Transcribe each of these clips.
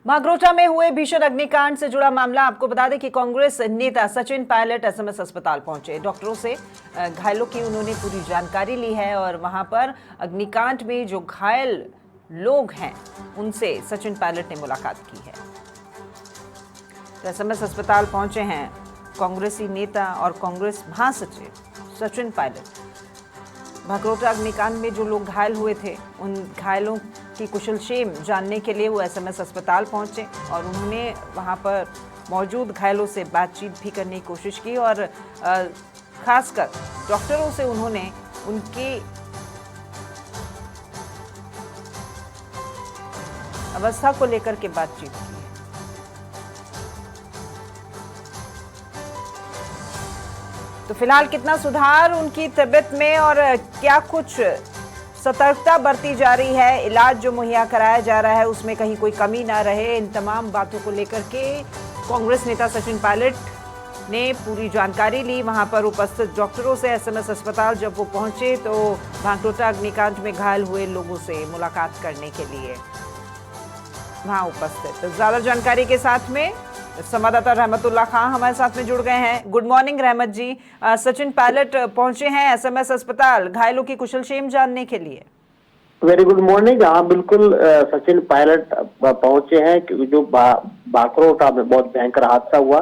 मागरोटा में हुए भीषण अग्निकांड से जुड़ा मामला। आपको बता दें कि कांग्रेस नेता सचिन पायलट एसएमएस अस्पताल पहुंचे। डॉक्टरों से घायलों की उन्होंने पूरी जानकारी ली है और वहां पर अग्निकांड में जो घायल लोग हैं उनसे सचिन पायलट ने मुलाकात की है। तो एसएमएस अस्पताल पहुंचे हैं कांग्रेसी नेता और कांग्रेस महासचिव सचिन पायलट। मागरोटा अग्निकांड में जो लोग घायल हुए थे उन घायलों की कुशलक्षेम जानने के लिए वो एसएमएस अस्पताल पहुंचे और उन्होंने वहां पर मौजूद घायलों से बातचीत भी करने की कोशिश की और खासकर डॉक्टरों से उन्होंने उनकी अवस्था को लेकर के बातचीत की। तो फिलहाल कितना सुधार उनकी तबीयत में और क्या कुछ सतर्कता बरती जा रही है, इलाज जो मुहैया कराया जा रहा है उसमें कहीं कोई कमी ना रहे, इन तमाम बातों को लेकर के कांग्रेस नेता सचिन पायलट ने पूरी जानकारी ली। वहां पर उपस्थित डॉक्टरों से एसएमएस अस्पताल जब वो पहुंचे तो मागरोटा अग्निकांड में घायल हुए लोगों से मुलाकात करने के लिए वहां उपस्थित। तो ज्यादा जानकारी के साथ में संवाददाता रहमतुल्लाह खान हमारे साथ में जुड़ गए हैं। गुड मॉर्निंग रहमत जी। सचिन पायलट पहुंचे हैं एसएमएस अस्पताल घायलों की कुशलक्षेम जानने के लिए। Very good morning. हाँ बिल्कुल, सचिन पायलट पहुंचे हैं। जो बाकरोटा में बहुत भयंकर हादसा हुआ,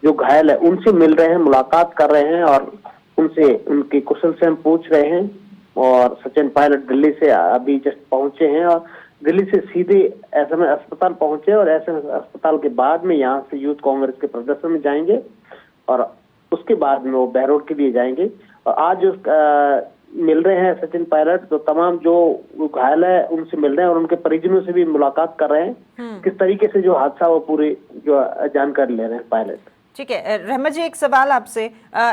जो घायल है उनसे मिल रहे हैं, मुलाकात कर रहे हैं और उनसे उनकी कुशलक्षेम पूछ रहे हैं। और सचिन पायलट दिल्ली से अभी जस्ट पहुंचे हैं और दिल्ली से सीधे एसएमएस अस्पताल पहुंचे और एसएमएस अस्पताल के बाद में यहाँ से यूथ कांग्रेस के प्रदर्शन में जाएंगे और उसके बाद में वो बहरोड के लिए जाएंगे। और आज मिल रहे हैं सचिन पायलट, तो तमाम जो घायल है उनसे मिल रहे हैं और उनके परिजनों से भी मुलाकात कर रहे हैं। किस तरीके से जो हादसा वो पूरी जो जानकारी ले रहे हैं पायलट। ठीक है रहमत जी, एक सवाल आपसे।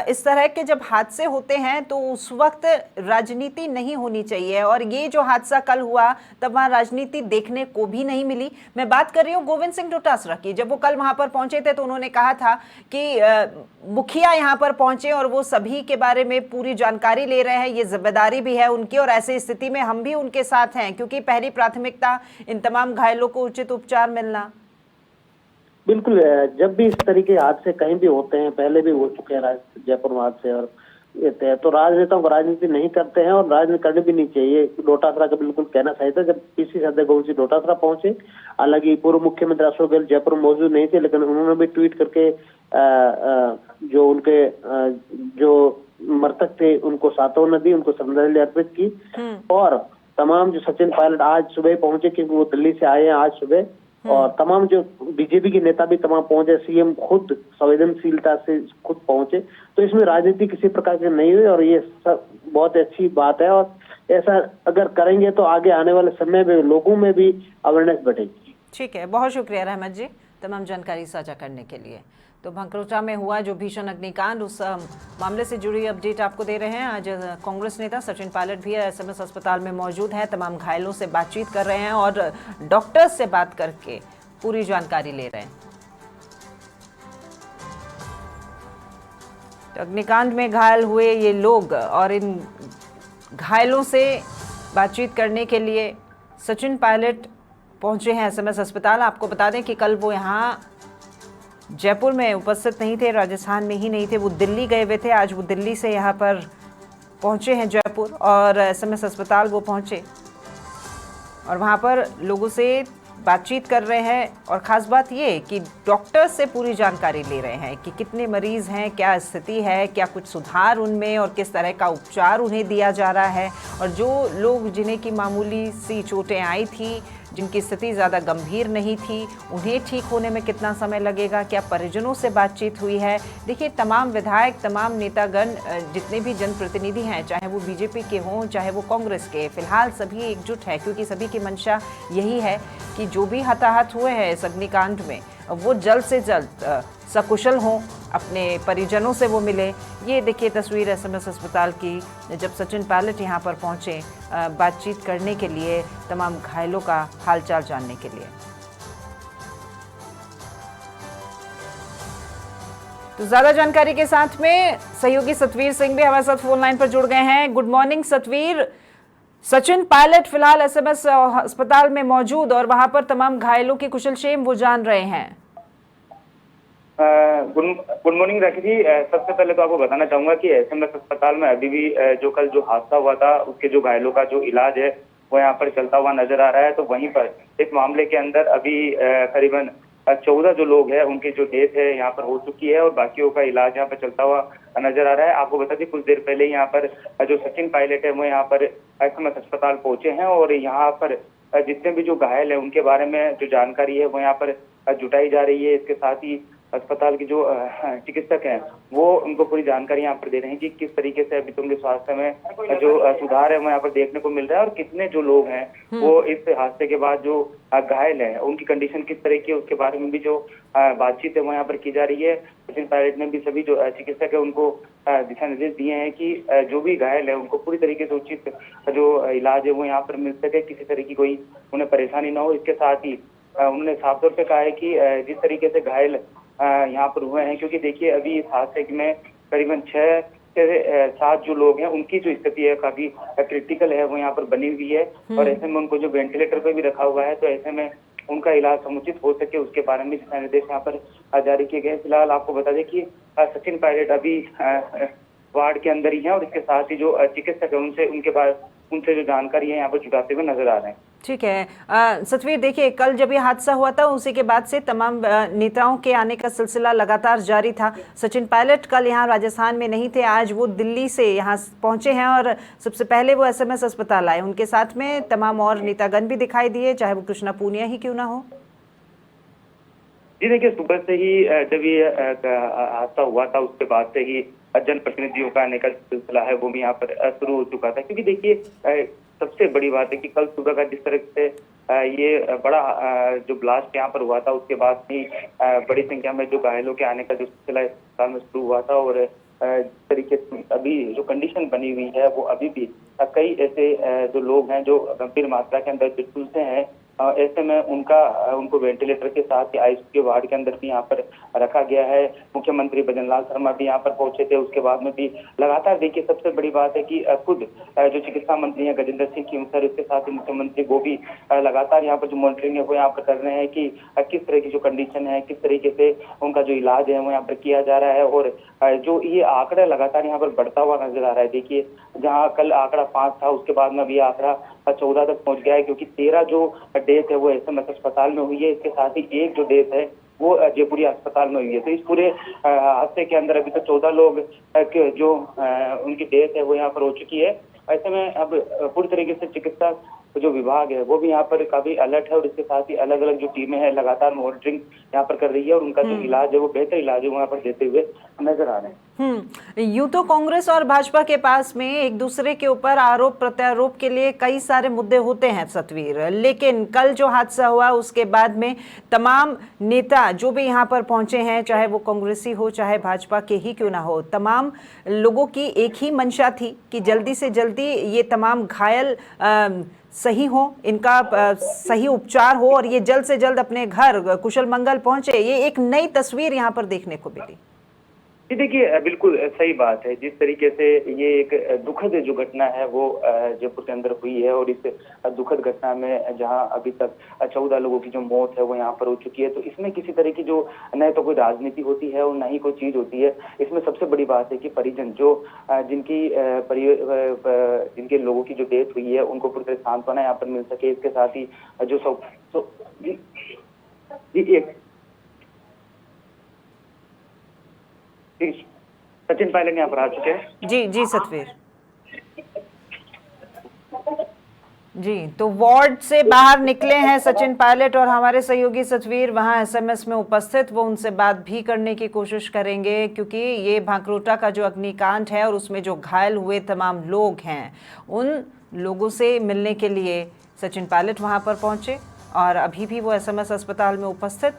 इस तरह के जब हादसे होते हैं तो उस वक्त राजनीति नहीं होनी चाहिए और ये जो हादसा कल हुआ तब वहाँ राजनीति देखने को भी नहीं मिली। मैं बात कर रही हूँ गोविंद सिंह डोटासरा की। जब वो कल वहाँ पर पहुंचे थे तो उन्होंने कहा था कि मुखिया यहाँ पर पहुंचे और वो सभी के बारे में पूरी जानकारी ले रहे हैं, ये जिम्मेदारी भी है उनकी और ऐसी स्थिति में हम भी उनके साथ हैं क्योंकि पहली प्राथमिकता इन तमाम घायलों को उचित उपचार मिलना। बिल्कुल, जब भी इस तरीके हादसे कहीं भी होते हैं, पहले भी हो चुके हैं जयपुर में हादसे, और तो राजनेताओं को राजनीति नहीं करते हैं और राजनीति करनी भी नहीं चाहिए। डोटासरा का बिल्कुल कहना सही था। जब पीसीसी अध्यक्ष गोविंद सिंह डोटासरा पहुंचे, हालांकि पूर्व मुख्यमंत्री अशोक गहलोत जयपुर में मौजूद नहीं थे, लेकिन उन्होंने भी ट्वीट करके जो उनके जो मृतक थे उनको सांत्वना दी, उनको श्रद्धांजलि अर्पित की। और तमाम जो सचिन पायलट आज सुबह पहुंचे क्योंकि वो दिल्ली से आए हैं आज सुबह, और तमाम जो बीजेपी के नेता भी तमाम पहुंचे, सीएम खुद संवेदनशीलता से खुद पहुंचे। तो इसमें राजनीति किसी प्रकार की नहीं हुई और ये सब बहुत अच्छी बात है। और ऐसा अगर करेंगे तो आगे आने वाले समय में लोगों में भी अवेयरनेस बढ़ेगी। ठीक है, बहुत शुक्रिया रहमत जी तमाम जानकारी साझा करने के लिए। तो मागरोटा में हुआ जो भीषण अग्निकांड, उस मामले से जुड़ी अपडेट आपको दे रहे हैं। आज कांग्रेस नेता सचिन पायलट भी एसएमएस अस्पताल में मौजूद हैं, तमाम घायलों से बातचीत कर रहे हैं और डॉक्टर्स से बात करके पूरी जानकारी ले रहे हैं। तो अग्निकांड में घायल हुए ये लोग और इन घायलों से बातचीत करने के लिए सचिन पायलट पहुंचे हैं एसएमएस अस्पताल। आपको बता दें कि कल वो यहाँ जयपुर में उपस्थित नहीं थे, राजस्थान में ही नहीं थे, वो दिल्ली गए हुए थे। आज वो दिल्ली से यहाँ पर पहुँचे हैं जयपुर और एसएमएस अस्पताल वो पहुँचे और वहाँ पर लोगों से बातचीत कर रहे हैं। और ख़ास बात ये कि डॉक्टर से पूरी जानकारी ले रहे हैं कि कितने मरीज़ हैं, क्या स्थिति है, क्या कुछ सुधार उनमें और किस तरह का उपचार उन्हें दिया जा रहा है। और जो लोग जिन्हें की मामूली सी चोटें आई थी, जिनकी स्थिति ज़्यादा गंभीर नहीं थी, उन्हें ठीक होने में कितना समय लगेगा, क्या परिजनों से बातचीत हुई है। देखिए तमाम विधायक, तमाम नेतागण, जितने भी जनप्रतिनिधि हैं, चाहे वो बीजेपी के हों चाहे वो कांग्रेस के, फिलहाल सभी एकजुट है क्योंकि सभी की मंशा यही है कि जो भी हताहत हुए हैं इस अग्निकांड में वो जल्द से जल्द सकुशल हों, अपने परिजनों से वो मिले। ये देखिए तस्वीर एसएमएस अस्पताल की जब सचिन पायलट यहाँ पर पहुँचे बातचीत करने के लिए, तमाम घायलों का हालचाल जानने के लिए। तो ज्यादा जानकारी के साथ में सहयोगी सतवीर सिंह भी हमारे साथ फोन लाइन पर जुड़ गए हैं। Good morning Satveer. सचिन पायलट फिलहाल एसएमएस अस्पताल में मौजूद और वहां पर तमाम घायलों की कुशलक्षेम वो जान रहे हैं। गुड मॉर्निंग राखी जी। सबसे पहले तो आपको बताना चाहूंगा कि एसएमएस अस्पताल में अभी भी जो कल जो हादसा हुआ था उसके जो घायलों का जो इलाज है वो यहाँ पर चलता हुआ नजर आ रहा है। तो वहीं पर इस मामले के अंदर अभी करीबन 14 जो लोग हैं उनकी जो डेथ है यहाँ पर हो चुकी है और बाकियों का इलाज यहाँ पर चलता हुआ नजर आ रहा है। आपको बता दें कुछ देर पहले यहाँ पर जो सचिन पायलट है वो यहाँ पर एसएमएस अस्पताल पहुंचे हैं और यहाँ पर जितने भी जो घायल है उनके बारे में जो जानकारी है वो यहाँ पर जुटाई जा रही है। इसके साथ ही अस्पताल के जो चिकित्सक हैं वो उनको पूरी जानकारी यहाँ पर दे रहे हैं कि किस तरीके से अभी उनके स्वास्थ्य में जो सुधार है वो यहाँ पर देखने को मिल रहा है और कितने जो लोग हैं वो इस हादसे के बाद जो घायल हैं उनकी कंडीशन किस तरह की है उसके बारे में भी जो बातचीत है वो यहाँ पर की जा रही है। सचिन पायलट ने भी सभी जो चिकित्सक है उनको दिशा निर्देश दिए हैं कि जो भी घायल है उनको पूरी तरीके से उचित जो इलाज है वो यहाँ पर मिल सके, किसी तरह की कोई उन्हें परेशानी ना हो। इसके साथ ही उन्होंने साफ तौर पर कहा है कि जिस तरीके से घायल यहाँ पर हुए हैं, क्योंकि देखिए अभी इस हादसे में करीबन 6 से 7 जो लोग हैं उनकी जो स्थिति है काफी क्रिटिकल है वो यहाँ पर बनी हुई है और ऐसे में उनको जो वेंटिलेटर पे भी रखा हुआ है तो ऐसे में उनका इलाज समुचित हो सके उसके बारे में दिशा निर्देश यहाँ पर जारी किए गए। फिलहाल आपको बता दें कि सचिन पायलट अभी वार्ड के अंदर ही है और इसके साथ ही जो चिकित्सक है उनसे जो जानकारी है यहाँ पर जुटाते हुए नजर आ रहे हैं। ठीक है सतवीर, देखिए कल जब ये हादसा हुआ था उसी के बाद से तमाम नेताओं के आने का सिलसिला लगातार जारी था। सचिन पायलट कल यहाँ राजस्थान में नहीं थे, आज वो दिल्ली से यहाँ पहुंचे हैं और सबसे पहले वो एसएमएस अस्पताल आए। उनके साथ में तमाम और नेतागण भी दिखाई दिए, चाहे वो कृष्णा पूनिया ही क्यों ना हो। जी देखिए, सुबह से ही जब ये हादसा हुआ था उसके बाद से ही जनप्रतिनिधियों का आने का सिलसिला है वो भी यहाँ पर शुरू हो चुका था, क्योंकि देखिए सबसे बड़ी बात है कि कल सुबह का जिस तरह से ये बड़ा जो ब्लास्ट यहाँ पर हुआ था उसके बाद ही बड़ी संख्या में जो घायलों के आने का जो सिलसिला अस्पताल में शुरू हुआ था और जिस तरीके से अभी जो कंडीशन बनी हुई है वो अभी भी कई ऐसे जो लोग हैं जो गंभीर मात्रा के अंदर झुलसे हैं, ऐसे में उनको वेंटिलेटर के साथ ही आईसीयू के वार्ड के अंदर भी यहाँ पर रखा गया है। मुख्यमंत्री भजनलाल शर्मा भी यहाँ पर पहुंचे थे, उसके बाद में भी लगातार देखिए सबसे बड़ी बात है कि खुद जो चिकित्सा मंत्री हैं गजेंद्र सिंह खीमसर, इसके साथ ही मुख्यमंत्री वो भी लगातार यहाँ पर जो मॉनिटरिंग है वो यहाँ पर कर रहे हैं कि किस तरह की जो कंडीशन है, किस तरीके से उनका जो इलाज है वो यहाँ पर किया जा रहा है और जो ये आंकड़ा लगातार यहाँ पर बढ़ता हुआ नजर आ रहा है। देखिए जहाँ कल आंकड़ा 5 था उसके बाद में अभी आंकड़ा 14 तक पहुंच गया है, क्योंकि 13 जो डेथ है वो एसएमएस अस्पताल में हुई है, इसके साथ ही एक जो डेथ है वो जयपुरी अस्पताल में हुई है। तो इस पूरे हादसे के अंदर अभी तो 14 लोग जो उनकी डेथ है वो यहाँ पर हो चुकी है। ऐसे में अब पूरी तरीके से चिकित्सा जो विभाग है वो भी यहाँ पर काफी अलर्ट है और इसके साथ ही अलग अलग जो टीमें हैं लगातार मॉनिटरिंग यहाँ पर कर रही है और उनका जो इलाज है वो बेहतर इलाज है वहाँ पर देते हुए नजर आ रहे हैं। यूं तो कांग्रेस और भाजपा के पास में एक दूसरे के ऊपर आरोप प्रत्यारोप के लिए कई सारे मुद्दे होते हैं सतवीर, लेकिन कल जो हादसा हुआ उसके बाद में तमाम नेता जो भी यहाँ पर पहुंचे हैं, चाहे वो कांग्रेसी हो चाहे भाजपा के ही क्यों ना हो, तमाम लोगों की एक ही मंशा थी कि जल्दी से जल्दी ये तमाम घायल सही हो, इनका सही उपचार हो और ये जल्द से जल्द अपने घर कुशल मंगल पहुंचे। ये एक नई तस्वीर यहाँ पर देखने को मिली। जी देखिए बिल्कुल सही बात है, जिस तरीके से ये एक दुखद जो घटना है वो जयपुर के अंदर हुई है और इस दुखद घटना में जहां अभी तक 14 लोगों की जो मौत है वो यहाँ पर हो चुकी है, तो इसमें किसी तरह की जो न तो कोई राजनीति होती है और न ही कोई चीज होती है। इसमें सबसे बड़ी बात है कि परिजन जो जिनके लोगों की जो डेथ हुई है उनको पूरी तरह सांत्वना यहाँ पर मिल सके, इसके साथ ही जो सचिन पायलट यहाँ पर आ चुके हैं। जी सतवीर जी, तो वार्ड से बाहर निकले हैं सचिन पायलट और हमारे सहयोगी सतवीर वहां एसएमएस में उपस्थित, वो उनसे बात भी करने की कोशिश करेंगे, क्योंकि ये भांकरोटा का जो अग्निकांड है और उसमें जो घायल हुए तमाम लोग हैं उन लोगों से मिलने के लिए सचिन पायलट वहां पर पहुंचे और अभी भी वो एसएमएस अस्पताल में उपस्थित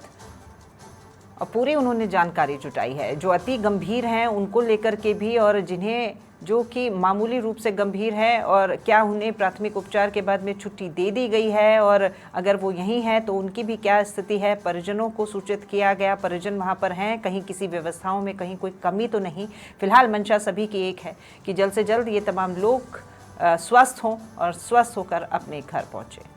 और पूरी उन्होंने जानकारी जुटाई है। जो अति गंभीर हैं उनको लेकर के भी और जिन्हें जो कि मामूली रूप से गंभीर है और क्या उन्हें प्राथमिक उपचार के बाद में छुट्टी दे दी गई है और अगर वो यहीं हैं तो उनकी भी क्या स्थिति है, परिजनों को सूचित किया गया, परिजन वहाँ पर हैं, कहीं किसी व्यवस्थाओं में कहीं कोई कमी तो नहीं। फिलहाल मंशा सभी की एक है कि जल्द से जल्द ये तमाम लोग स्वस्थ हों और स्वस्थ होकर अपने घर पहुँचें।